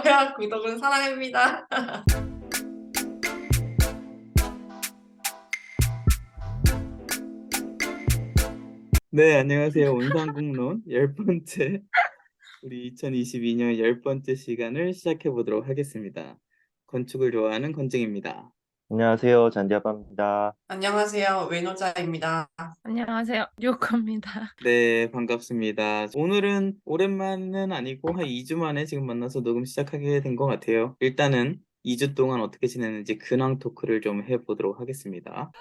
좋아요, 구독은 사랑입니다. 네, 안녕하세요. 온상공론 10번째, 우리 2022년 10번째 시간을 시작해 보도록 하겠습니다. 건축을 좋아하는 건증입니다. 안녕하세요. 잔디아빠입니다. 안녕하세요, 외노자입니다. 안녕하세요. 류코입니다. 네, 반갑습니다. 오늘은 오랜만은 아니고 한 2주 만에 지금 만나서 녹음 시작하게 된 것 같아요. 일단은 2주 동안 어떻게 지냈는지 근황 토크를 좀 해보도록 하겠습니다.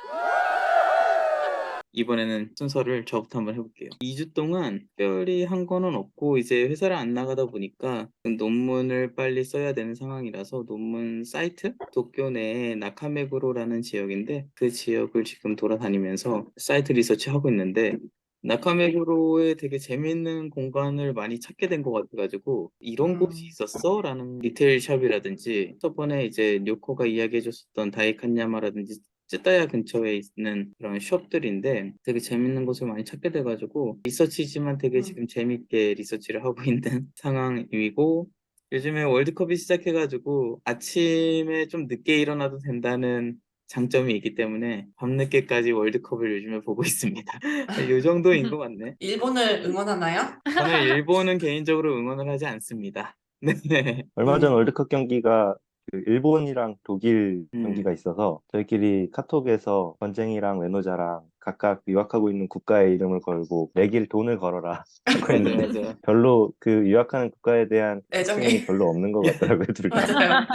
이번에는 순서를 저부터 한번 해볼게요. 2주 동안 특별히 한 거는 없고 이제 회사를 안 나가다 보니까 논문을 빨리 써야 되는 상황이라서 논문 사이트? 도쿄 내에 나카메구로라는 지역인데 그 지역을 지금 돌아다니면서 사이트 리서치 하고 있는데 나카메구로에 되게 재밌는 공간을 많이 찾게 된 것 같아가지고 이런 곳이 있었어? 라는 리테일 샵이라든지 저번에 이제 료코가 이야기해줬었던 다이칸야마라든지 쯔따야 근처에 있는 그런 숍들인데 되게 재밌는 곳을 많이 찾게 돼가지고 리서치지만 되게 지금 재밌게 리서치를 하고 있는 상황이고 요즘에 월드컵이 시작해가지고 아침에 좀 늦게 일어나도 된다는 장점이 있기 때문에 밤늦게까지 월드컵을 요즘에 보고 있습니다. 이 정도인 것 같네. 일본을 응원하나요? 저는 일본은 개인적으로 응원을 하지 않습니다. 네. 얼마 전 월드컵 경기가 그 일본이랑 독일 음. 경기가 있어서 저희끼리 카톡에서 권쟁이랑 외노자랑 각각 유학하고 있는 국가의 이름을 걸고 내길 돈을 걸어라 하고 맞아, 했는데 맞아. 별로 그 유학하는 국가에 대한 애증이 애정이. 별로 없는 것 같더라고요, 둘 다. 맞아요.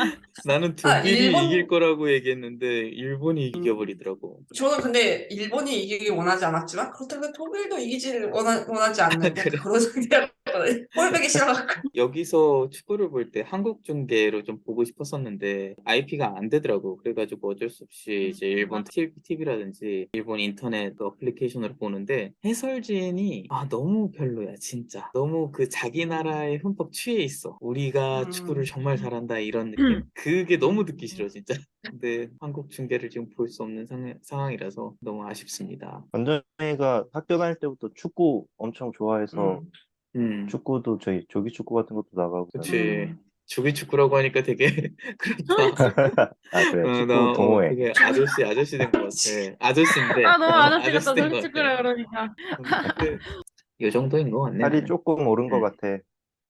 나는 아, 독일이 이길 일본, 거라고 얘기했는데 일본이 이겨버리더라고. 저는 근데 일본이 이기길 원하지 않았지만, 그렇다고 독일도 이기지를 원하지 않는 약간 그래. 그런 상태였거든요. 꼴보기 싫어갖고. 여기서 축구를 볼 때 한국 중계로 좀 보고 싶었었는데 IP가 안 되더라고. 그래가지고 어쩔 수 없이 이제 일본 TV라든지 일본 인터넷 어플리케이션으로 보는데 해설진이 너무 별로야 진짜. 너무 그 자기 나라에 흠뻑 취해 있어. 우리가 축구를 음, 정말 잘한다 이런 느낌? 그게 너무 듣기 음, 싫어 진짜. 근데 한국 중계를 지금 볼 수 없는 상황이라서 너무 아쉽습니다. 원정이가 학교 다닐 때부터 축구 엄청 좋아해서 음, 음, 축구도 저희 조기 축구 같은 것도 나가고 그치. 음. 조기 축구라고 하니까 되게 그렇다. 아, 그래요. 축구 나 동호회. 되게 아저씨 된 것 같아. 아저씨인데, 아, 너무 아저씨 아저씨 같다. 된 것 같아. 조기축구라 그러니까. 근데 이 정도인 것 같네, 살이 나는. 조금 오른 것 음. 같아.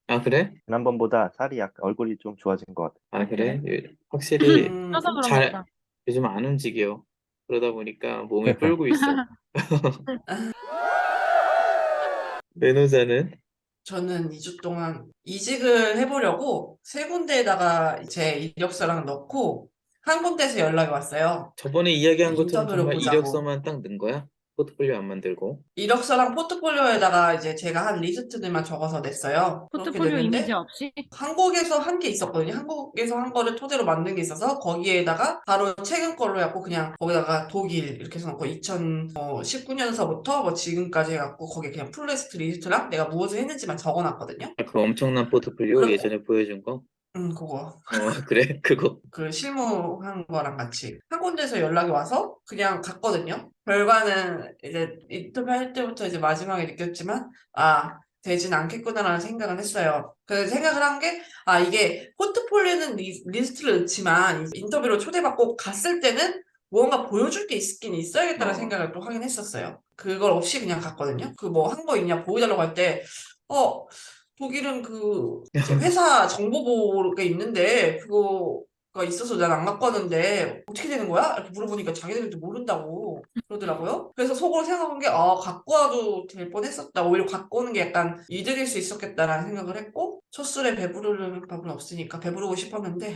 아, 그래? 지난번보다 살이 약간 얼굴이 좀 좋아진 것 같아. 아, 그래? 그래? 확실히 쪄서 그런가 잘, 보다. 요즘 안 움직여. 그러다 보니까 몸이 불고 있어. 매너자는? 저는 2주 동안 이직을 해보려고 세 군데에다가 제 이력서랑 넣고 한 군데에서 연락이 왔어요. 저번에 이야기한 것처럼 인터뷰를 정말 보자고. 이력서만 딱 넣은 거야? 포트폴리오 안 만들고? 이력서랑 포트폴리오에다가 이제 제가 한 리스트들만 적어서 냈어요. 그렇게 포트폴리오 이미지 냈는데 없이? 한국에서 한 게 있었거든요. 한국에서 한 거를 토대로 만든 게 있어서 거기에다가 바로 최근 걸로 해갖고 그냥 거기다가 독일 이렇게 해서 넣고 2019년서부터 뭐 지금까지 해갖고 거기에 그냥 풀리스트 리스트랑 내가 무엇을 했는지만 적어놨거든요. 아, 그 엄청난 포트폴리오 그리고 예전에 보여준 거? 그거. 그래? 그거. 그 실무한 거랑 같이 한 군데서 연락이 와서 그냥 갔거든요. 결과는 이제 인터뷰할 때부터 이제 마지막에 느꼈지만 되진 않겠구나라는 생각을 했어요. 그래서 생각을 한 게 이게 포트폴리오는 리스트를 넣지만 인터뷰로 초대받고 갔을 때는 무언가 보여줄 게 있긴 있어야겠다는 어. 생각을 또 하긴 했었어요. 그걸 없이 그냥 갔거든요. 그 뭐 한 거 있냐 보여달라고 할 때 독일은 제 회사 정보보호가 있는데 그거가 있어서 난 안 갖고 왔는데 어떻게 되는 거야? 이렇게 물어보니까 자기들도 모른다고 그러더라고요. 그래서 속으로 생각한 게 갖고 와도 될 뻔했었다. 오히려 갖고 오는 게 약간 이득일 수 있었겠다라는 생각을 했고 첫 술에 배부를 밥은 없으니까 배부르고 싶었는데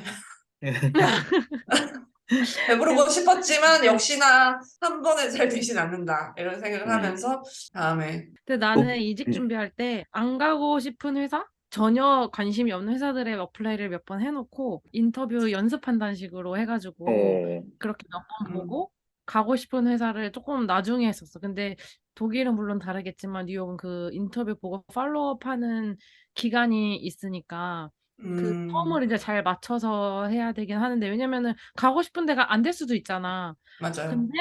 배부르고 싶었지만 역시나 한 번에 잘 되진 않는다. 이런 생각을 음. 하면서 다음에 근데 또, 나는 이직 준비할 때 안 가고 싶은 회사? 전혀 관심이 없는 회사들의 어플라이를 몇 번 해놓고 인터뷰 연습한다는 식으로 해가지고 어, 그렇게 몇 번 음, 보고 가고 싶은 회사를 조금 나중에 했었어. 근데 독일은 물론 다르겠지만 뉴욕은 그 인터뷰 보고 팔로우업하는 기간이 있으니까 그 음, 텀을 이제 잘 맞춰서 해야 되긴 하는데 왜냐면은 가고 싶은 데가 안 될 수도 있잖아. 맞아요. 근데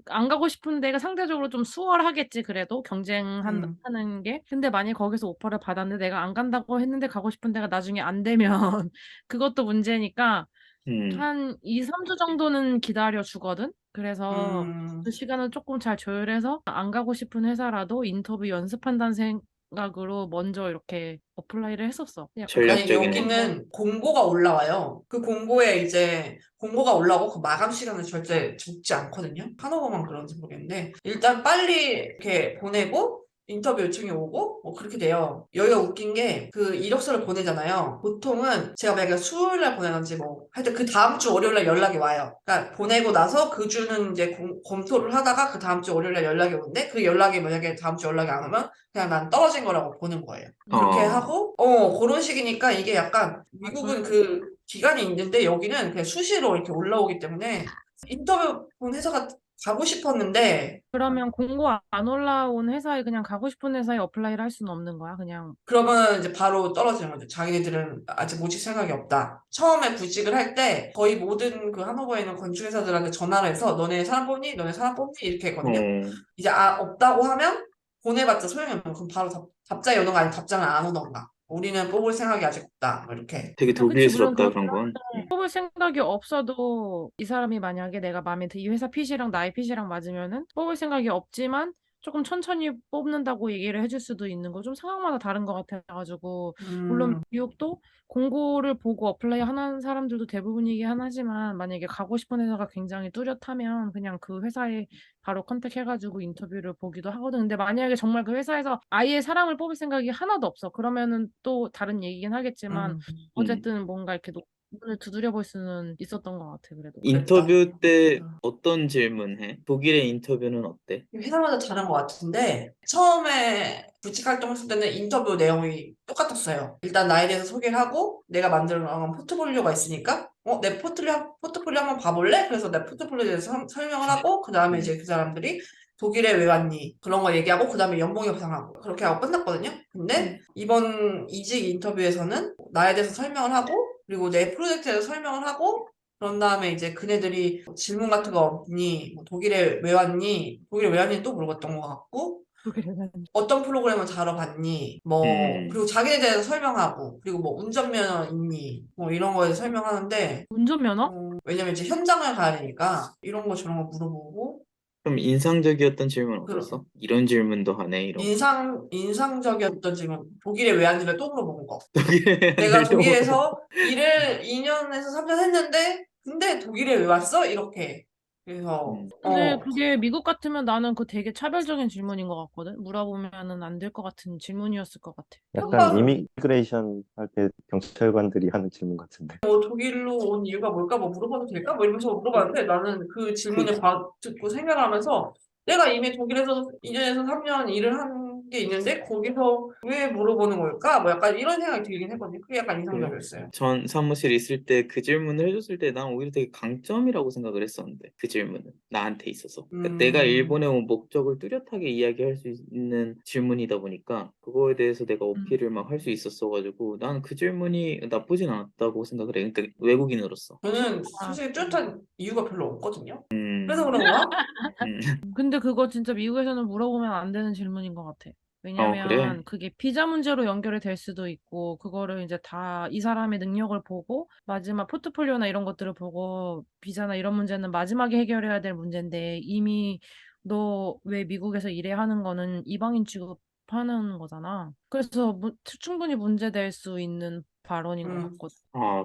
안 가고 싶은 데가 상대적으로 좀 수월하겠지 그래도 음, 경쟁하는 게. 근데 만약 거기서 오퍼를 받았는데 내가 안 간다고 했는데 가고 싶은 데가 나중에 안 되면 그것도 문제니까 음, 한 2, 3주 정도는 기다려 주거든. 그래서 음, 그 시간을 조금 잘 조율해서 안 가고 싶은 회사라도 인터뷰 연습한다는 생각으로 먼저 이렇게 어플라이를 했었어. 약간 그렇게 아니, 전략적이네. 해서 여기는 공고가 올라와요. 그 공고에 이제 공고가 올라오고 그 마감 시간은 절대 적지 않거든요. 하노버만 그런지 모르겠는데 일단 빨리 이렇게 보내고 인터뷰 요청이 오고 뭐 그렇게 돼요. 여기가 웃긴 게 그 이력서를 보내잖아요. 보통은 제가 만약에 수요일 날 보내는지 뭐 하여튼 그 다음 주 월요일 날 연락이 와요. 그러니까 보내고 나서 그 주는 이제 검토를 하다가 그 다음 주 월요일 날 연락이 오는데 그 연락이 만약에 다음 주 연락이 안 오면 그냥 난 떨어진 거라고 보는 거예요. 그렇게 어, 하고, 그런 식이니까 이게 약간, 아, 미국은 그 기간이 있는데 여기는 그냥 수시로 이렇게 올라오기 때문에 인터뷰 본 회사가 가고 싶었는데, 그러면 공고 안 올라온 회사에 그냥 가고 싶은 회사에 어플라이를 할 수는 없는 거야? 그냥 그러면 이제 바로 떨어지는 거죠. 자기네들은 아직 모직 생각이 없다. 처음에 구직을 할 때 거의 모든 그 하노버에 있는 건축회사들한테 전화를 해서 너네 사람 뽑니? 너네 사람 뽑니? 이렇게 했거든요. 어, 이제 없다고 하면 보내봤자 소용이 없는 그럼 바로 답장이 오던가 아니면 답장을 안 오던가. 우리는 뽑을 생각이 아직 없다. 뭐 이렇게. 되게 아, 그치, 물론 독일스럽다, 그렇긴 그런 건. 한데, 뽑을 생각이 없어도 이 사람이 만약에 내가 마음에 이 회사 핏이랑 나의 핏이랑 맞으면은 뽑을 생각이 없지만 조금 천천히 뽑는다고 얘기를 해줄 수도 있는 거 좀 상황마다 다른 것 같아가지고, 물론 음, 미국도 공고를 보고 어플라이 하는 사람들도 대부분이긴 하지만 만약에 가고 싶은 회사가 굉장히 뚜렷하면 그냥 그 회사에 바로 컨택해가지고 인터뷰를 보기도 하거든. 근데 만약에 정말 그 회사에서 아예 사람을 뽑을 생각이 하나도 없어. 그러면은 또 다른 얘기긴 하겠지만 음, 음. 어쨌든 뭔가 이렇게 눈을 두드려 볼 수는 있었던 것 같아, 그래도. 그랬다. 인터뷰 때 어떤 질문 해? 독일의 인터뷰는 어때? 회사마다 다른 것 같은데 처음에 구직 활동했을 때는 인터뷰 내용이 똑같았어요. 일단 나에 대해서 소개를 하고 내가 만들어 놓은 포트폴리오가 있으니까 내 포트폴리오 한번 봐볼래? 그래서 내 포트폴리오에 대해서 설명을 하고 그 다음에 음, 이제 그 사람들이 독일에 왜 왔니? 그런 거 얘기하고 그 다음에 연봉 협상하고 그렇게 하고 끝났거든요. 근데 음, 이번 이직 인터뷰에서는 나에 대해서 설명을 하고 그리고 내 프로젝트에 대해서 설명을 하고 그런 다음에 이제 그네들이 질문 같은 거 없니? 뭐 독일에 왜 왔니? 독일에 왜 왔니? 또 물어봤던 것 같고, 그렇게 되는. 어떤 프로그램을 다뤄봤니? 뭐, 음. 그리고 자기에 대해서 설명하고, 그리고 뭐 운전면허 있니? 뭐 이런 거에 설명하는데, 운전면허? 왜냐면 이제 현장을 가야 되니까, 이런 거 저런 거 물어보고, 그럼 인상적이었던 질문 그, 없었어? 이런 질문도 하네, 이런 거. 인상적이었던 질문, 독일에 왜 왔니를 또 물어본 거. 독일의 내가 애들 또 물어봐. 독일에서 일을 2년에서 3년 했는데, 근데 독일에 왜 왔어? 이렇게. 그래서, 근데 그게 미국 같으면 나는 그 되게 차별적인 질문인 것 같거든. 물어보면은 안 될 것 같은 질문이었을 것 같아. 약간 평가, 이미그레이션 할 때 경찰관들이 하는 질문 같은데. 독일로 온 이유가 뭘까? 뭐 물어봐도 될까? 뭐 이러면서 물어봤는데 나는 그 그, 질문을 듣고 생각하면서 내가 이미 독일에서 2년에서 3년 일을 한 게 있는데 거기서 왜 물어보는 걸까? 뭐 약간 이런 생각이 들긴 했거든요. 그게 약간 그, 인상적이었어요. 전 사무실에 있을 때 그 질문을 해줬을 때 난 오히려 되게 강점이라고 생각을 했었는데, 그 질문은. 나한테 있어서. 그러니까 내가 음, 일본에 온 목적을 뚜렷하게 이야기할 수 있는 질문이다 보니까, 그거에 대해서 내가 음. 어필을 막 할 수 있었어가지고, 나는 그 질문이 나쁘진 않았다고 생각을 해. 그러니까 외국인으로서. 저는 아, 솔직히 뚜렷한 이유가 별로 없거든요. 그래서 그런가? 음. 근데 그거 진짜 미국에서는 물어보면 안 되는 질문인 것 같아. 그래. 왜냐면 그게 비자 문제로 연결이 될 수도 있고, 그거를 이제 다 이 사람의 능력을 보고, 마지막 포트폴리오나 이런 것들을 보고, 비자나 이런 문제는 마지막에 해결해야 될 문제인데, 이미 너 왜 미국에서 일해 하는 거는 이방인 취급하는 거잖아. 그래서 충분히 문제될 수 있는 발언인 것 음, 같거든,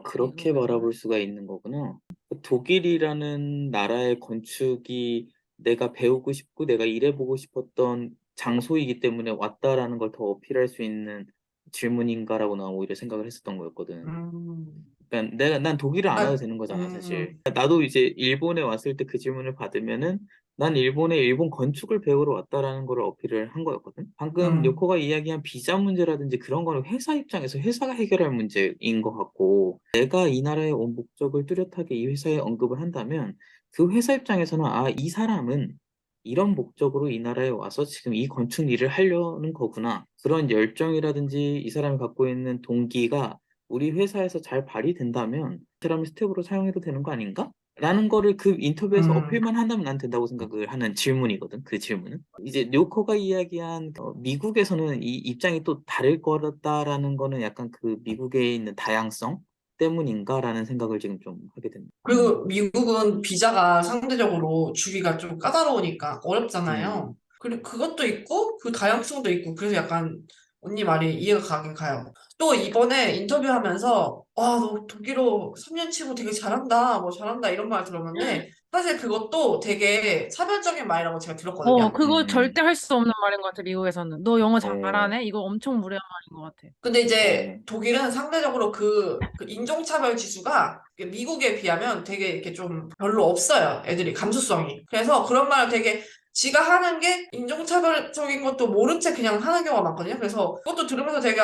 그렇게 미국에서는. 바라볼 수가 있는 거구나. 독일이라는 나라의 건축이 내가 배우고 싶고 내가 일해보고 싶었던 장소이기 때문에 왔다라는 걸 더 어필할 수 있는 질문인가라고 난 오히려 생각을 했었던 거였거든. 음, 그러니까 난 독일을 안 와도 아, 되는 거잖아, 사실. 음, 나도 이제 일본에 왔을 때 그 질문을 받으면은 난 일본에 일본 건축을 배우러 왔다라는 걸 어필을 한 거였거든. 방금 음, 요코가 이야기한 비자 문제라든지 그런 거는 회사 입장에서 회사가 해결할 문제인 것 같고, 내가 이 나라에 온 목적을 뚜렷하게 이 회사에 언급을 한다면 그 회사 입장에서는 이 사람은 이런 목적으로 이 나라에 와서 지금 이 건축 일을 하려는 거구나. 그런 열정이라든지 이 사람이 갖고 있는 동기가 우리 회사에서 잘 발휘된다면 그 사람을 스텝으로 사용해도 되는 거 아닌가? 라는 거를 그 인터뷰에서 음, 어필만 한다면 난 된다고 생각을 하는 질문이거든. 그 질문은. 이제 료커가 이야기한 미국에서는 이 입장이 또 다를 거다라는 거는 약간 그 미국에 있는 다양성 때문인가라는 생각을 지금 좀 하게 됩니다. 그리고 미국은 비자가 상대적으로 주기가 좀 까다로우니까 어렵잖아요. 음, 그리고 그것도 있고, 그 다양성도 있고, 그래서 약간 언니 말이 이해가 가긴 가요. 또 이번에 인터뷰하면서, 와, 너 독일어 3년 치고 되게 잘한다, 뭐 잘한다, 이런 말 들었는데, 사실 그것도 되게 차별적인 말이라고 제가 들었거든요. 그거 음, 절대 할 수 없는 말인 것 같아, 미국에서는. 너 영어 네, 잘하네? 이거 엄청 무례한 말인 것 같아. 근데 이제 네. 독일은 상대적으로 그 인종차별 지수가 미국에 비하면 되게 이렇게 좀 별로 없어요. 애들이 감수성이. 그래서 그런 말을 되게 지가 하는 게 인종차별적인 것도 모른 채 그냥 하는 경우가 많거든요. 그래서 그것도 들으면서 되게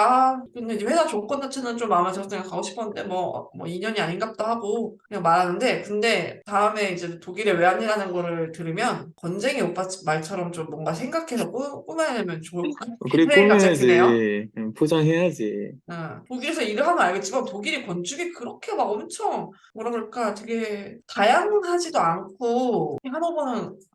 근데 이제 회사 조건 자체는 좀 마음에 들어서 그냥 가고 싶었는데 뭐 인연이 아닌갑다 하고 그냥 말하는데 근데 다음에 이제 독일에 왜 왔냐는 거를 들으면 건쟁이 오빠 말처럼 좀 뭔가 생각해서 꾸며내면 좋을 것 같은 그래 생각이 갑자기 드네요. 꾸며야지. 포장해야지. 독일에서 일을 하면 알겠지만 독일이 건축이 그렇게 막 엄청 뭐라 그럴까 되게 다양하지도 않고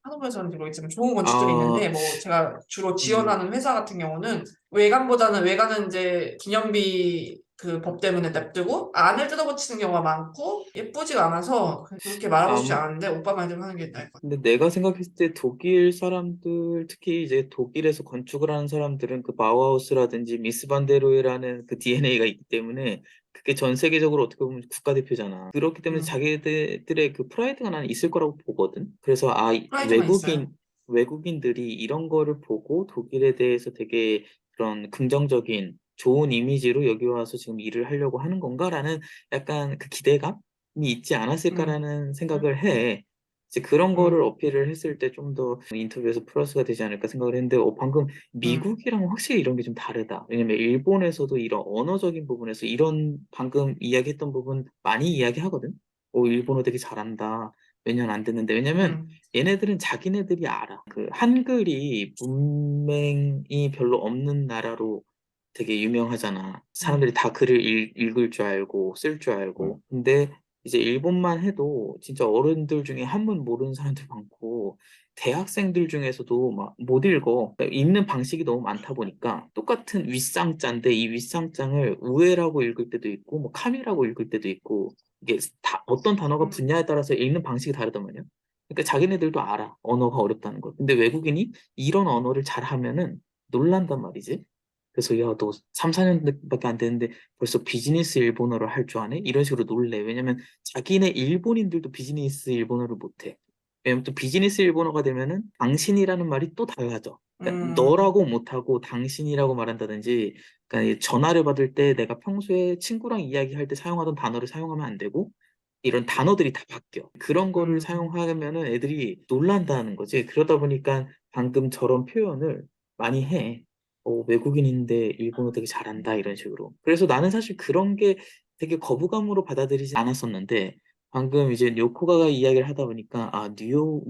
하노버에서는 모르겠지만 좋은 건축들이 아, 있는데 뭐 제가 주로 음, 지원하는 회사 같은 경우는 외관은 이제 기념비 그 법 때문에 냅두고 안을 뜯어고치는 경우가 많고 예쁘지가 않아서 그렇게 말하고 싶지 아무, 않은데 오빠 말대로 하는 게 나을 것 같아요. 근데 내가 생각했을 때 독일 사람들, 특히 이제 독일에서 건축을 하는 사람들은 그 바우하우스라든지 미스 반데로이라는 그 DNA가 있기 때문에 그게 전 세계적으로 어떻게 보면 국가대표잖아. 그렇기 때문에 음, 자기들의 그 프라이드가 나는 있을 거라고 보거든. 그래서 프라이드만 있어요. 외국인들이 이런 거를 보고 독일에 대해서 되게 그런 긍정적인 좋은 이미지로 여기 와서 지금 일을 하려고 하는 건가라는 약간 그 기대감이 있지 음, 않았을까라는 생각을 해. 이제 그런 거를 음, 어필을 했을 때 좀 더 인터뷰에서 플러스가 되지 않을까 생각을 했는데, 방금 음, 미국이랑 확실히 이런 게 좀 다르다. 왜냐면 일본에서도 이런 언어적인 부분에서 이런 방금 이야기했던 부분 많이 이야기하거든. 일본어 되게 잘한다. 몇 년 안 됐는데. 왜냐면 음, 얘네들은 자기네들이 알아. 그 한글이 문맹이 별로 없는 나라로 되게 유명하잖아. 사람들이 음, 다 글을 읽을 줄 알고 쓸 줄 알고. 근데 이제 일본만 해도 진짜 어른들 중에 한문 모르는 사람들 많고 대학생들 중에서도 막 못 읽어. 그러니까 읽는 방식이 너무 많다 보니까 똑같은 윗상자인데 이 윗상장을 우에라고 읽을 때도 있고 뭐 카미라고 읽을 때도 있고 이게 어떤 단어가 음, 붙냐에 따라서 읽는 방식이 다르단 말이야. 그러니까 자기네들도 알아. 언어가 어렵다는 걸. 근데 외국인이 이런 언어를 잘하면은 놀란단 말이지. 그래서 야, 너 3, 4년밖에 안 됐는데 벌써 비즈니스 일본어를 할 줄 아네? 이런 식으로 놀래. 왜냐면 자기네 일본인들도 비즈니스 일본어를 못해. 왜냐면 또 비즈니스 일본어가 되면은 당신이라는 말이 또 달라져. 그러니까 음, 너라고 못하고 당신이라고 말한다든지, 그러니까 이 전화를 받을 때 내가 평소에 친구랑 이야기할 때 사용하던 단어를 사용하면 안 되고 이런 단어들이 다 바뀌어. 그런 거를 음. 사용하면은 애들이 놀란다는 거지. 그러다 보니까 방금 저런 표현을 많이 해. 외국인인데 일본어 되게 잘한다 이런 식으로. 그래서 나는 사실 그런 게 되게 거부감으로 받아들이지 않았었는데 방금 이제 요코가가 이야기를 하다 보니까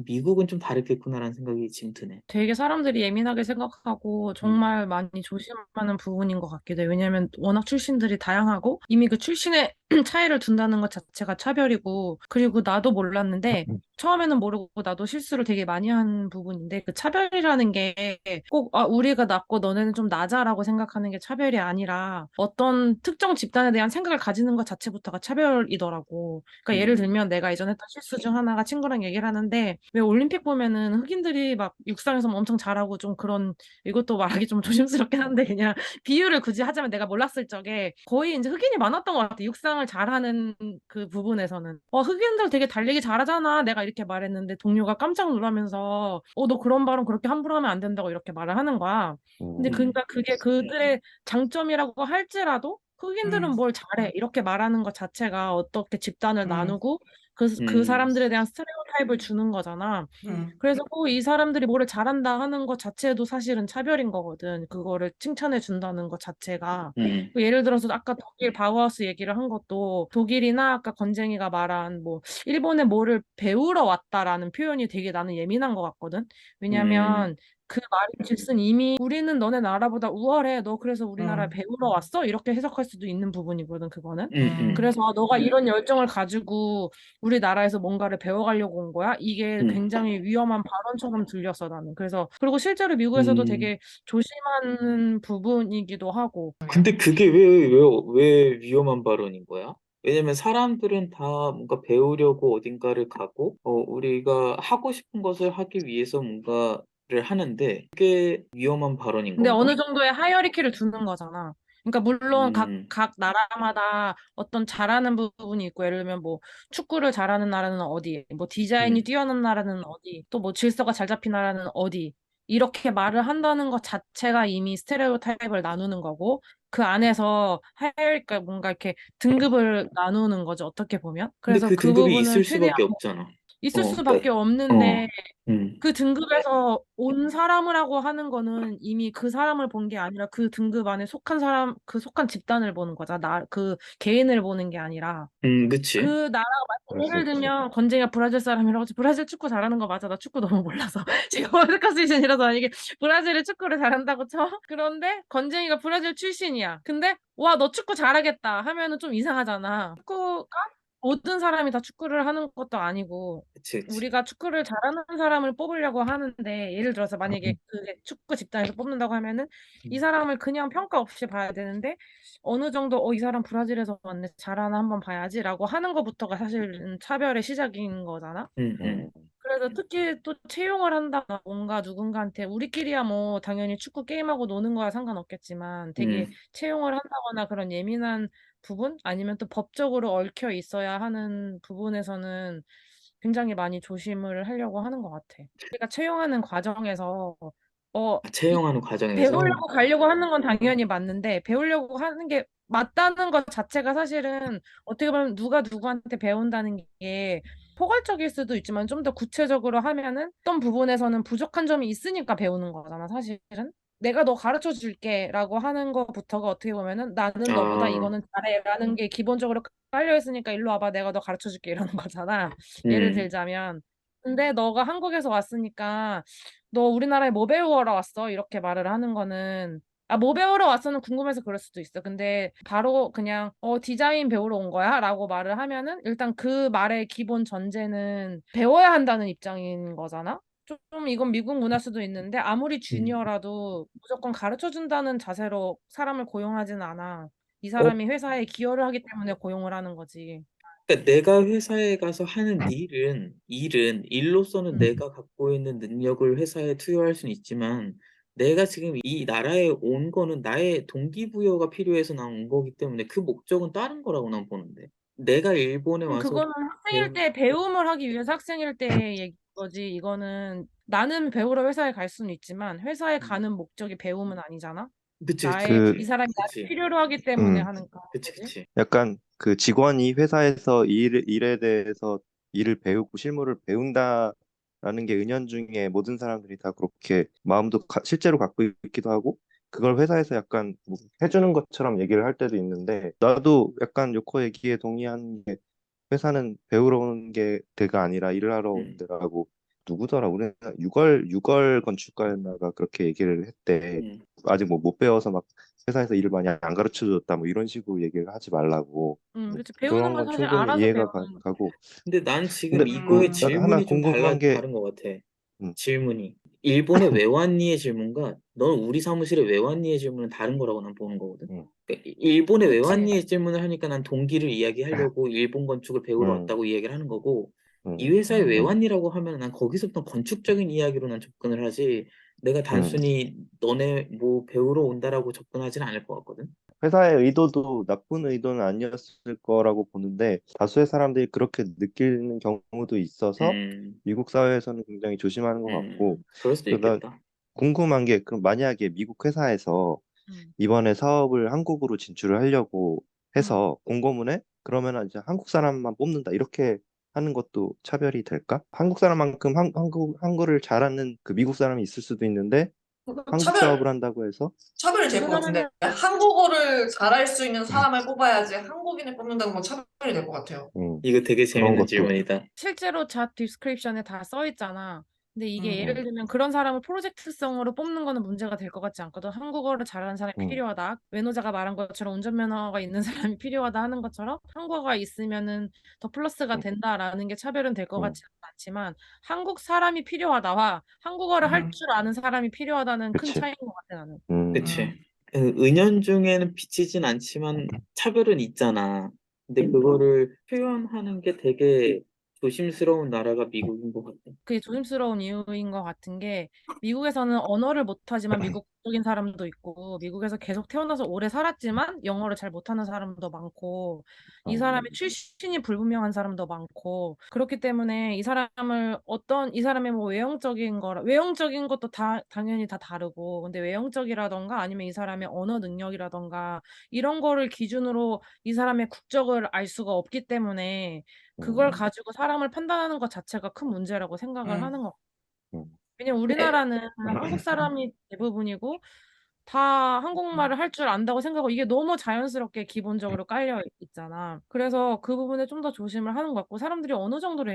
미국은 좀 다르겠구나라는 생각이 지금 드네. 되게 사람들이 예민하게 생각하고 음, 정말 많이 조심하는 부분인 것 같기도 해요. 왜냐하면 워낙 출신들이 다양하고 이미 그 출신의 차이를 둔다는 것 자체가 차별이고 그리고 나도 몰랐는데 처음에는 모르고 나도 실수를 되게 많이 한 부분인데 그 차별이라는 게 꼭 우리가 낮고 너네는 좀 낮아라고 생각하는 게 차별이 아니라 어떤 특정 집단에 대한 생각을 가지는 것 자체부터가 차별이더라고. 그러니까 예를 음, 들면 내가 이전에 했던 실수 중 하나가 친구랑 얘기를 하는데 왜 올림픽 보면은 흑인들이 막 육상에서 뭐 엄청 잘하고 좀 그런 이것도 말하기 좀 조심스럽긴 한데 그냥 비유를 굳이 하자면 내가 몰랐을 적에 거의 이제 흑인이 많았던 것 같아. 육상을 잘하는 그 부분에서는. 흑인들 되게 달리기 잘하잖아. 내가 이렇게 말했는데 동료가 깜짝 놀라면서 너 그런 발언 그렇게 함부로 하면 안 된다고 이렇게 말을 하는 거야. 근데 음, 음, 그러니까 그게 그들의 장점이라고 할지라도 흑인들은 음, 뭘 잘해. 이렇게 말하는 것 자체가 어떻게 집단을 음, 나누고 그 음, 사람들에 대한 스테레오타입을 주는 거잖아. 음, 그래서 꼭 이 사람들이 뭐를 잘한다 하는 것 자체도 사실은 차별인 거거든. 그거를 칭찬해 준다는 것 자체가. 음, 예를 들어서 아까 독일 바우하우스 얘기를 한 것도 독일이나 아까 건쟁이가 말한 뭐 일본에 뭐를 배우러 왔다라는 표현이 되게 나는 예민한 것 같거든. 음, 왜냐면 그 말인즉슨 이미 우리는 너네 나라보다 우월해. 너 그래서 우리나라에 음, 배우러 왔어? 이렇게 해석할 수도 있는 부분이거든, 그거는. 음. 그래서 너가 이런 열정을 가지고 우리나라에서 뭔가를 배워가려고 온 거야? 이게 음. 굉장히 위험한 발언처럼 들렸어, 나는. 그래서, 그리고 실제로 미국에서도 음. 되게 조심하는 부분이기도 하고. 근데 그게 왜 위험한 발언인 거야? 왜냐면 사람들은 다 뭔가 배우려고 어딘가를 가고, 우리가 하고 싶은 것을 하기 위해서 뭔가를 하는데, 그게 위험한 발언인 근데 건가? 어느 정도의 하이어리키를 두는 거잖아. 그러니까 물론 음. 각 나라마다 어떤 잘하는 부분이 있고, 예를 들면 뭐 축구를 잘하는 나라는 어디, 뭐 디자인이 음. 뛰어난 나라는 어디, 또 뭐 질서가 잘 잡힌 나라는 어디, 이렇게 말을 한다는 것 자체가 이미 스테레오타입을 나누는 거고, 그 안에서 하이어리키가 뭔가 이렇게 등급을 나누는 거죠, 어떻게 보면. 근데 그래서 그 그 등급이 부분을 있을 최대한 수밖에 없잖아. 있을 수밖에 그러니까, 어, 없는데, 음. 그 등급에서 온 사람이라고 하는 거는 이미 그 사람을 본 게 아니라 그 등급 안에 속한 사람, 그 속한 집단을 보는 거잖아. 그 개인을 보는 게 아니라. 그치. 그 나라가 그럴 수 예를 있지. 들면 건재가 브라질 사람이라고 하지. 브라질 축구 잘하는 거 맞아. 나 축구 너무 몰라서. 지금 월드컵 시즌이라서 만약에 브라질이 축구를 잘한다고 쳐. 그런데 건재이가 브라질 출신이야. 근데 와, 너 축구 잘하겠다 하면은 좀 이상하잖아. 축구가 모든 사람이 다 축구를 하는 것도 아니고 그치. 우리가 축구를 잘하는 사람을 뽑으려고 하는데 예를 들어서 만약에 그게 축구 집단에서 뽑는다고 하면은 이 음. 사람을 그냥 평가 없이 봐야 되는데 어느 정도 이 사람 브라질에서 왔네 잘하나 한번 봐야지라고 하는 것부터가 사실은 차별의 시작인 거잖아. 음. 음, 그래서 특히 또 채용을 한다거나 뭔가 누군가한테 우리끼리야 뭐 당연히 축구 게임하고 노는 거야 상관없겠지만 되게 음. 채용을 한다거나 그런 예민한 부분 아니면 또 법적으로 얽혀 있어야 하는 부분에서는 굉장히 많이 조심을 하려고 하는 것 같아. 우리가 채용하는 과정에서 어, 채용하는 과정에서. 배우려고 가려고 하는 건 당연히 맞는데 배우려고 하는 게 맞다는 것 자체가 사실은 어떻게 보면 누가 누구한테 배운다는 게 포괄적일 수도 있지만 좀 더 구체적으로 하면은 어떤 부분에서는 부족한 점이 있으니까 배우는 거잖아, 사실은. 내가 너 가르쳐 줄게라고 하는 것부터가 어떻게 보면은 나는 너보다 아. 이거는 잘해라는 게 기본적으로 깔려 있으니까 일로 와봐 내가 너 가르쳐 줄게 이러는 거잖아. 예를 음. 들자면. 근데 너가 한국에서 왔으니까 너 우리나라에 뭐 배우러 왔어? 이렇게 말을 하는 거는 뭐 배우러 왔어는 궁금해서 그럴 수도 있어. 근데 바로 그냥 디자인 배우러 온 거야? 라고 말을 하면은 일단 그 말의 기본 전제는 배워야 한다는 입장인 거잖아. 좀 이건 미국 문화일 수도 있는데 아무리 음. 주니어라도 무조건 가르쳐 준다는 자세로 사람을 고용하진 않아. 이 어, 사람이 회사에 기여를 하기 때문에 고용을 하는 거지. 그러니까 내가 회사에 가서 하는 일로서는 음. 내가 갖고 있는 능력을 회사에 투여할 수는 있지만, 내가 지금 이 나라에 온 거는 나의 동기부여가 필요해서 나온 거기 때문에 그 목적은 다른 거라고 난 보는데. 내가 일본에 와서 그거는 학생일 배운, 때 배움을 하기 위해서 학생일 때 얘기인 거지. 이거는 나는 배우러 회사에 갈 수는 있지만 회사에 음, 가는 목적이 배움은 아니잖아. 그치, 그치, 나의 이 그, 그치, 사람이 나를 그치, 필요로 하기 때문에 음, 하는 그치, 거지. 그치. 약간 그 직원이 회사에서 일에 대해서 일을 배우고 실무를 배운다라는 게 은연중에 모든 사람들이 다 그렇게 마음도 실제로 갖고 있기도 하고 그걸 회사에서 약간 뭐 해주는 것처럼 얘기를 할 때도 있는데 나도 약간 요코 얘기에 동의하는 게 회사는 배우러 오는 게 데가 아니라 일을 하러 오는 음. 데라고 누구더라 우리는 유걸 건축가였나가 그렇게 얘기를 했대. 음. 아직 뭐 못 배워서 막 회사에서 일을 많이 안 가르쳐 줬다 뭐 이런 식으로 얘기를 하지 말라고. 그렇지. 배우는 그런 건 건 사실 충분히 알아서 이해가 배우는 가고. 근데 난 지금 근데 이거의 음, 나 하나 질문이 좀 궁금한 게 다른 것 같아. 음, 질문이. 일본에 왜 왔니의 질문과 넌 우리 사무실에 왜 왔니의 질문은 다른 거라고 난 보는 거거든. 음, 그러니까 일본에 왜 그치. 왔니의 질문을 하니까 난 동기를 이야기하려고 일본 건축을 배우러 음, 왔다고 이야기를 하는 거고, 이 음, 회사에 왜 음, 왔니라고 하면 난 거기서부터 건축적인 이야기로 난 접근을 하지, 내가 음. 단순히 너네 뭐 배우러 온다라고 접근하지는 않을 것 같거든. 회사의 의도도 나쁜 의도는 아니었을 거라고 보는데 다수의 사람들이 그렇게 느끼는 경우도 있어서 음. 미국 사회에서는 굉장히 조심하는 것 같고. 그럴 수도 그나 있겠다. 궁금한 게 그럼 만약에 미국 회사에서 음, 이번에 사업을 한국으로 진출을 하려고 음. 해서 공고문에 그러면 이제 한국 사람만 뽑는다 이렇게 하는 것도 차별이 될까? 한국 사람만큼 한국을 잘하는 그 미국 사람이 있을 수도 있는데 한국 차별, 사업을 한다고 해서 차별이 될 것 같은데. 그러면은 한국어를 잘할 수 있는 사람을 뽑아야지 한국인을 뽑는다는 건 차별이 될 것 같아요. 음, 이거 되게 그런 재밌는 것도 질문이다. 실제로 잡 디스크립션에 다 써 있잖아. 근데 이게 예를 들면 그런 사람을 프로젝트성으로 뽑는 거는 문제가 될 것 같지 않거든. 한국어를 잘하는 사람이 음, 필요하다. 외노자가 말한 것처럼 운전면허가 있는 사람이 필요하다 하는 것처럼 한국어가 있으면은 더 플러스가 된다라는 게 차별은 될 것 음, 같지는 않지만 한국 사람이 필요하다와 한국어를 할 음, 줄 아는 사람이 필요하다는 큰 그치. 차이인 것 같아 나는. 그치. 음, 은연중에는 비치진 않지만 차별은 있잖아. 근데 그거를 표현하는 게 되게 조심스러운 나라가 미국인 것 같아. 그게 조심스러운 이유인 것 같은 게 미국에서는 언어를 못하지만 미국적인 사람도 있고 미국에서 계속 태어나서 오래 살았지만 영어를 잘 못하는 사람도 많고 이 사람의 출신이 불분명한 사람도 많고 그렇기 때문에 이 사람의 뭐 외형적인 것도 다 당연히 다 다르고 근데 외형적이라던가 아니면 이 사람의 언어 능력이라던가 이런 거를 기준으로 이 사람의 국적을 알 수가 없기 때문에 그걸 음, 가지고 사람을 판단하는 것 자체가 큰 문제라고 생각을 음. 하는 것 같아요. 음, 왜냐면 네. 우리나라는 한국 사람이 대부분이고 다 한국말을 할 줄 안다고 생각하고 이게 너무 자연스럽게 기본적으로 깔려 있잖아. 그래서 그 부분에 좀 더 조심을 하는 것 같고 사람들이 어느 정도로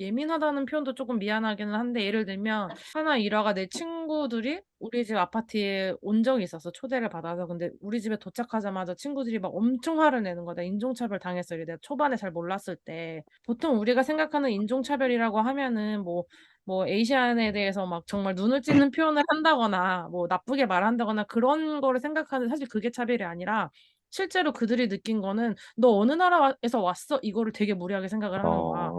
예민하다는 표현도 조금 미안하기는 한데 예를 들면 하나 일화가 내 친구들이 우리 집 아파트에 온 적이 있었어. 초대를 받아서. 근데 우리 집에 도착하자마자 친구들이 막 엄청 화를 내는 거야. 나 인종차별 당했어. 이래 내가 초반에 잘 몰랐을 때. 보통 우리가 생각하는 인종차별이라고 하면은 뭐 에이시안에 대해서 막 정말 눈을 찌는 표현을 한다거나 뭐 나쁘게 말한다거나 그런 거를 생각하는 사실 그게 차별이 아니라 실제로 그들이 느낀 거는 너 어느 나라에서 왔어? 이거를 되게 무리하게 생각을 하는 거야.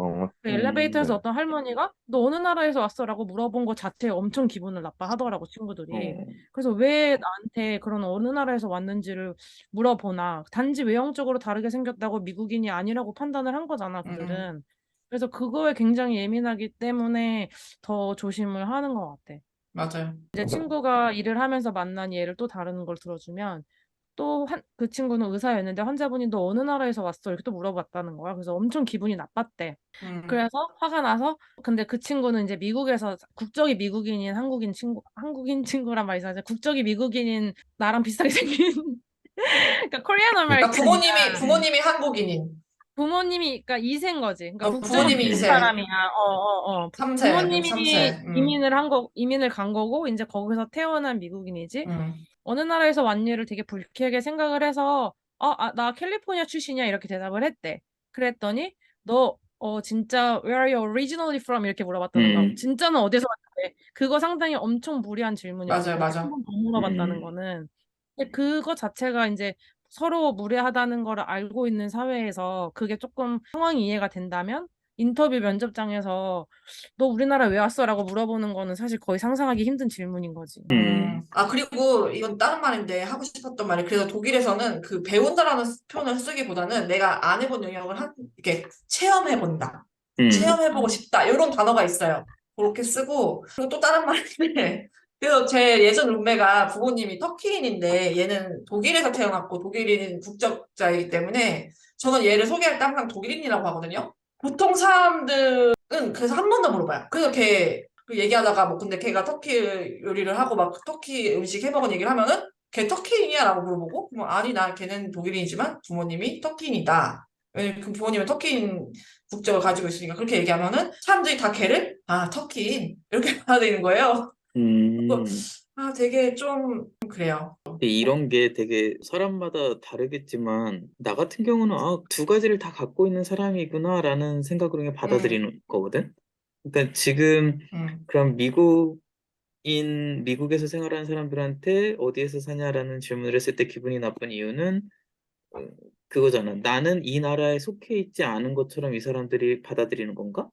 그 엘리베이터에서 네. 어떤 할머니가 너 어느 나라에서 왔어라고 물어본 것 자체에 엄청 기분을 나빠하더라고 친구들이. 어, 그래서 왜 나한테 그런 어느 나라에서 왔는지를 물어보나. 단지 외형적으로 다르게 생겼다고 미국인이 아니라고 판단을 한 거잖아 음, 그들은. 그래서 그거에 굉장히 예민하기 때문에 더 조심을 하는 것 같아. 맞아요. 이제 친구가 일을 하면서 만난 예를 또 다른 걸 들어주면 그 친구는 의사였는데 환자분이 너 어느 나라에서 왔어? 이렇게 또 물어봤다는 거야. 그래서 엄청 기분이 나빴대. 음, 그래서 화가 나서 근데 그 친구는 이제 미국에서 국적이 미국인인 한국인 친구란 말이지. 국적이 미국인인 나랑 비슷하게 생긴 그러니까 코리안 그러니까 아메리칸이야. 부모님이 한국인인. 부모님이 그러니까 이세인 거지. 그러니까 국적은 부모님이 미국 이세 사람이야. 3세, 그럼 부모님이 3세. 이민을 간 거고 이제 거기서 태어난 미국인이지. 음, 어느 나라에서 왔니를 되게 불쾌하게 생각을 해서 나 캘리포니아 출신이야 이렇게 대답을 했대. 그랬더니 너 진짜 Where are you originally from? 이렇게 물어봤다는 거야. 음, 진짜는 어디서 왔는데? 그거 상당히 엄청 무리한 질문이거든. 맞아요, 그렇게 한 맞아. 번 더 물어봤다는 음, 거는. 근데 그거 자체가 이제 서로 무례하다는 걸 알고 있는 사회에서 그게 조금 상황이 이해가 된다면 인터뷰 면접장에서 너 우리나라 왜 왔어?라고 물어보는 거는 사실 거의 상상하기 힘든 질문인 거지. 그리고 이건 다른 말인데 하고 싶었던 말이, 그래서 독일에서는 그 배운다라는 표현을 쓰기보다는 내가 안 해본 영역을 이렇게 체험해본다. 음, 체험해보고 싶다. 이런 단어가 있어요. 그렇게 쓰고, 그리고 또 다른 말인데, 그래서 제 예전 룸메가 부모님이 터키인인데 얘는 독일에서 태어났고 독일인 국적자이기 때문에 저는 얘를 소개할 때 항상 독일인이라고 하거든요. 보통 사람들은 그래서 한 번 더 물어봐요. 그래서 걔 그 얘기하다가 뭐 근데 걔가 터키 요리를 하고 막 터키 음식 해먹은 얘기를 하면은 걔 터키인이야? 라고 물어보고 뭐 아니 나 걔는 독일인이지만 부모님이 터키인이다. 왜냐면 그 부모님은 터키인 국적을 가지고 있으니까 그렇게 얘기하면은 사람들이 다 걔를 터키인 이렇게 받아들이는 거예요. 그거 음. 되게 좀 그래요. 이런 게 되게 사람마다 다르겠지만 나 같은 경우는 두 가지를 다 갖고 있는 사람이구나라는 생각으로 그냥 음, 받아들이는 거거든. 그러니까 지금 음, 그럼 미국에서 생활하는 사람들한테 어디에서 사냐라는 질문을 했을 때 기분이 나쁜 이유는 어, 그거잖아. 나는 이 나라에 속해 있지 않은 것처럼 이 사람들이 받아들이는 건가?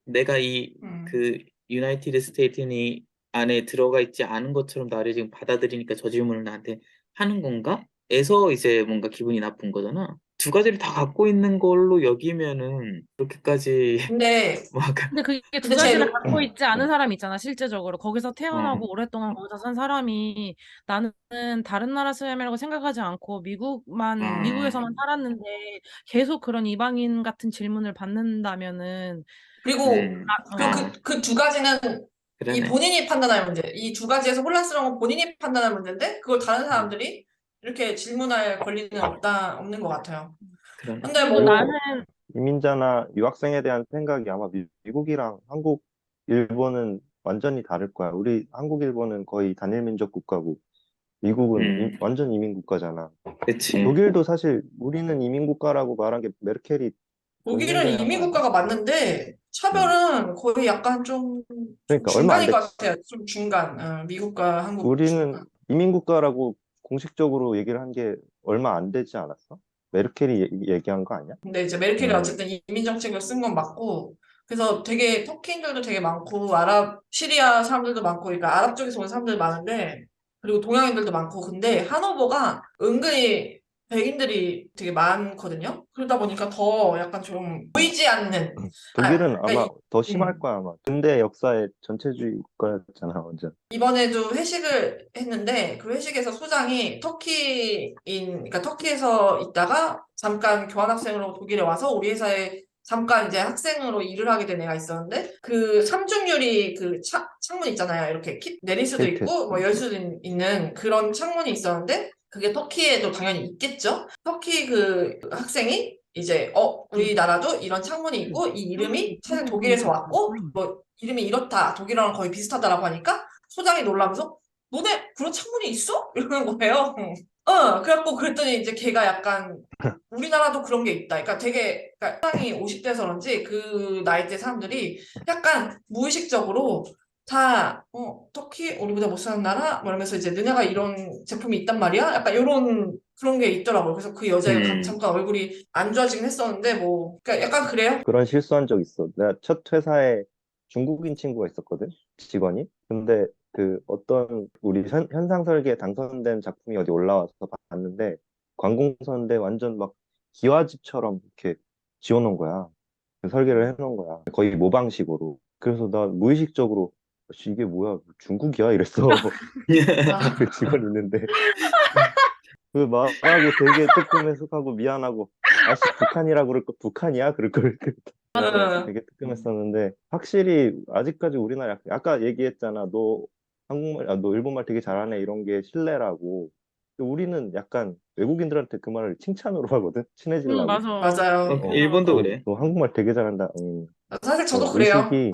내가 음, 그 유나이티드 스테이트니 안에 들어가 있지 않은 것처럼 나를 지금 받아들이니까 저 질문을 나한테 하는 건가? 에서 이제 뭔가 기분이 나쁜 거잖아. 두 가지를 다 갖고 있는 걸로 여기면은 그렇게까지 근데 막 근데 그게 두 근데 제 가지를 로- 갖고 있지 않은 사람이 있잖아, 실제적으로. 거기서 어, 태어나고 오랫동안 거기서 산 사람이 나는 다른 나라 사람이라고 생각하지 않고 미국에서만 음. 살았는데 계속 그런 이방인 같은 질문을 받는다면은, 그리고 음, 그 두 가지는 이 그러네. 본인이 판단할 문제. 이 두 가지에서 혼란스러운 건 본인이 판단할 문제인데 그걸 다른 음, 사람들이 이렇게 질문할 권리는 없는 것 같아요. 그러네. 근데 그리고 나는 뭐 이민자나 유학생에 대한 생각이 아마 미국이랑 한국 일본은 완전히 다를 거야. 우리 한국, 일본은 거의 단일민족 국가고 미국은 완전 이민 국가잖아. 그치. 독일도 사실 우리는 이민 국가라고 말한 게 메르켈이 독일은 전쟁대회한 거 이민 아니야? 국가가 맞는데 차별은 거의 약간 좀 그러니까 얼마 안 중간인 것 됐지. 같아요. 좀 중간. 미국과 한국 우리는 중간. 이민 국가라고 공식적으로 얘기를 한 게 얼마 안 되지 않았어? 메르켈이 얘기한 거 아니야? 근데 이제 메르켈이 음, 어쨌든 이민 정책을 쓴 건 맞고, 그래서 되게 터키인들도 되게 많고, 아랍, 시리아 사람들도 많고, 그러니까 아랍 쪽에서 온 사람들이 많은데, 그리고 동양인들도 많고, 근데 하노버가 은근히 백인들이 되게 많거든요. 그러다 보니까 더 약간 좀 보이지 않는, 독일은 그러니까 아마 더 음, 심할 거야, 아마. 근대 역사의 전체주의 국가였잖아, 완전. 이번에도 회식을 했는데 그 회식에서 소장이 그러니까 터키에서 있다가 잠깐 교환학생으로 독일에 와서 우리 회사에 잠깐 이제 학생으로 일을 하게 된 애가 있었는데 그 삼중유리 그 창문 있잖아요. 이렇게 내릴 수도 KTS. 있고 뭐 열 수도 있는 그런 창문이 있었는데 그게 터키에도 당연히 있겠죠. 터키 그 학생이 이제 우리나라도 이런 창문이 있고 이 이름이 사실 독일에서 왔고 뭐 이름이 이렇다 독일어랑 거의 비슷하다라고 하니까 소장이 놀라면서 너네 그런 창문이 있어? 이러는 거예요. 그래갖고 그랬더니 이제 걔가 약간 우리나라도 그런 게 있다. 그러니까 되게 그러니까 소장이 50대에서 그런지 그 나이대 사람들이 약간 무의식적으로 다 터키 우리보다 못 사는 나라? 뭐 이러면서 이제 너네가 이런 제품이 있단 말이야? 약간 이런 그런 게 있더라고요. 그래서 그 여자애가 음, 잠깐 얼굴이 안 좋아지긴 했었는데 뭐 그러니까 약간 그래요. 그런 실수한 적 있어. 내가 첫 회사에 중국인 친구가 있었거든, 직원이. 근데 그 어떤 우리 현상 설계에 당선된 작품이 어디 올라와서 봤는데 관공서인데 완전 막 기와집처럼 이렇게 지어놓은 거야. 그 설계를 해놓은 거야. 거의 모방식으로. 그래서 나 무의식적으로 "씨, 이게 뭐야? 중국이야?" 이랬어. 아, 그 직원 있는데 그 말하고 되게 조금 해석하고 미안하고 아씨 북한이라고 그럴 거 북한이야? 그럴 걸 응. 되게 뜨끔했었는데 확실히 아직까지 우리나라 아까 얘기했잖아. 너 한국말 너 일본말 되게 잘하네 이런 게 신뢰라고. 근데 우리는 약간 외국인들한테 그 말을 칭찬으로 하거든. 친해지려고. 맞아. 맞아요. 어, 맞아, 일본도 맞아. 그래. 너 한국말 되게 잘한다. 사실 저도 그래요. 의식이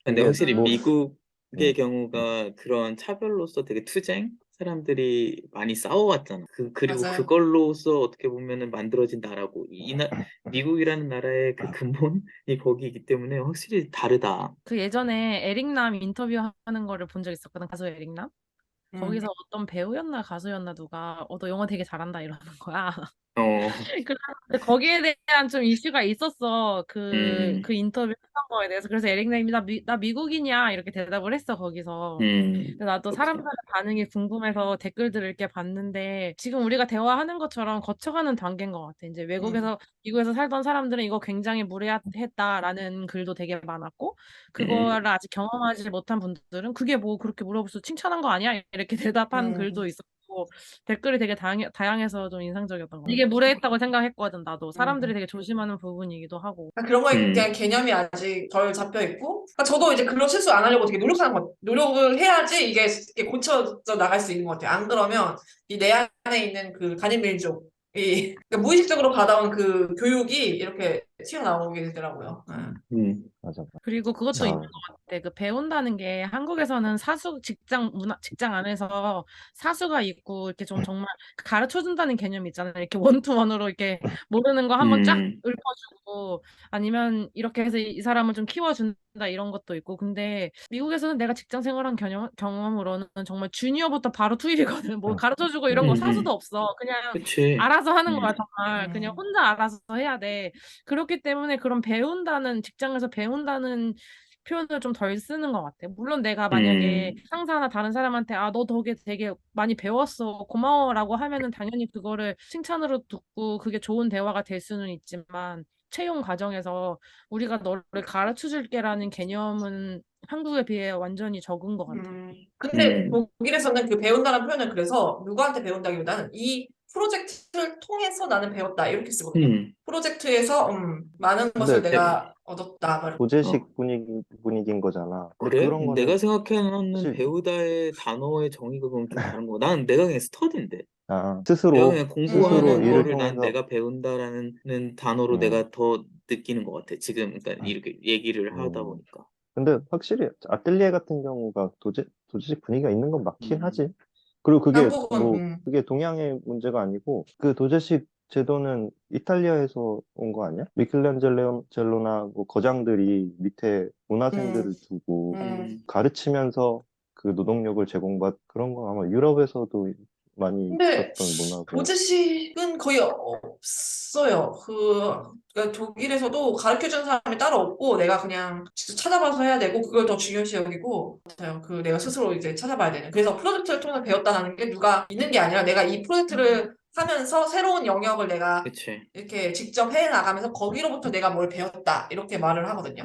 근데 이게 확실히 뭐 미국의 음, 경우가 그런 차별로서 되게 투쟁? 사람들이 많이 싸워왔잖아. 그리고 맞아요. 그걸로서 어떻게 보면은 만들어진 나라고. 미국이라는 나라의 그 근본이 거기이기 때문에 확실히 다르다. 그 예전에 에릭남 인터뷰하는 거를 본 적 있었거든. 가수 에릭남. 음. 거기서 어떤 배우였나 가수였나 누가 너 영어 되게 잘한다 이러는 거야. 어, 근데 거기에 대한 좀 이슈가 있었어. 그 음, 인터뷰 했던 거에 대해서. 그래서 에릭남이 나 미국인이야 이렇게 대답을 했어 거기서. 근데 나도 그렇구나. 사람들의 반응이 궁금해서 댓글들을 이렇게 봤는데 지금 우리가 대화하는 것처럼 거쳐가는 단계인 것 같아. 이제 음. 외국에서 미국에서 살던 사람들은 이거 굉장히 무례했다라는 글도 되게 많았고 음, 그거를 아직 경험하지 못한 분들은 그게 뭐 그렇게 물어볼 수 칭찬한 거 아니야? 이렇게 대답한 글도 음. 있었고 댓글이 되게 다양해서 좀 인상적이었던 것 같아. 이게 무례했다고 생각했거든 나도. 사람들이 음. 되게 조심하는 부분이기도 하고. 그러니까 그런 거에 대한 음, 개념이 아직 덜 잡혀 있고, 그러니까 저도 이제 그런 실수 안 하려고 되게 노력을 해야지 이게 고쳐져 나갈 수 있는 것 같아요. 안 그러면 이 내 안에 있는 그 단일민족이 그러니까 무의식적으로 받아온 그 교육이 이렇게 튀어나오게 되더라고요. 맞아. 그리고 그것도 있는 아, 것 같아. 그 배운다는 게 한국에서는 직장 안에서 사수가 있고 이렇게 좀 정말 가르쳐 준다는 개념이 있잖아요. 이렇게 원투원으로 이렇게 모르는 거 한번 쫙 음, 읊어주고 아니면 이렇게 해서 이 사람을 좀 키워준다 이런 것도 있고. 근데 미국에서는 내가 직장 생활한 경험으로는 정말 주니어부터 바로 투입이거든. 뭐 가르쳐 주고 이런 거 사수도 음, 없어. 그냥 그치. 알아서 하는 거야, 음, 정말. 그냥 음. 혼자 알아서 해야 돼. 그렇기 때문에 그런 직장에서 배운다는 표현을 좀 덜 쓰는 것 같아. 물론 내가 만약에 음, 상사나 다른 사람한테 너 덕에 되게 많이 배웠어. 고마워라고 하면은 당연히 그거를 칭찬으로 듣고 그게 좋은 대화가 될 수는 있지만 채용 과정에서 우리가 너를 가르쳐 줄게라는 개념은 한국에 비해 완전히 적은 것 같아. 근데 음, 독일에서는 그 배운다는 표현을 그래서 누구한테 배운다기보다는 이 프로젝트를 통해서 나는 배웠다 이렇게 쓰거든요. 음. 프로젝트에서 많은 것을 근데 내가 얻었다. 막 이렇게. 어, 조제식 분위기인 거잖아. 근데 그래? 그런 거는 내가 생각하는 사실 배우다의 단어의 정의가 그럼 좀 다른 거야. 난 내가 그냥 스터디인데. 내가 스스로 그냥 공부하는 일을 거를 난 통해서 내가 배운다라는 단어로 음, 내가 더 느끼는 것 같아. 지금, 그러니까 음, 이렇게 얘기를 하다 음, 보니까. 근데 확실히 아뜰리에 같은 경우가 도제식 분위기가 있는 건 맞긴 음. 하지. 그리고 한국은 그게 동양의 문제가 아니고 그 도제식 제도는 이탈리아에서 온 거 아니야? 미켈란젤로나 뭐 거장들이 밑에 문화생들을 음, 두고 음. 가르치면서 그 노동력을 그런 거 아마 유럽에서도 많이 근데 있었던 문화고. 도제식은 거의 없어요. 그러니까 독일에서도 가르쳐주는 사람이 따로 없고 내가 그냥 직접 찾아봐서 해야 되고 그걸 더 중요시 여기고 같아요. 내가 스스로 이제 찾아봐야 되는. 그래서 프로젝트를 통해서 배웠다는 게 누가 있는 게 아니라 내가 이 프로젝트를 하면서 새로운 영역을 내가 그치. 이렇게 직접 해 나가면서 거기로부터 내가 뭘 배웠다 이렇게 말을 하거든요.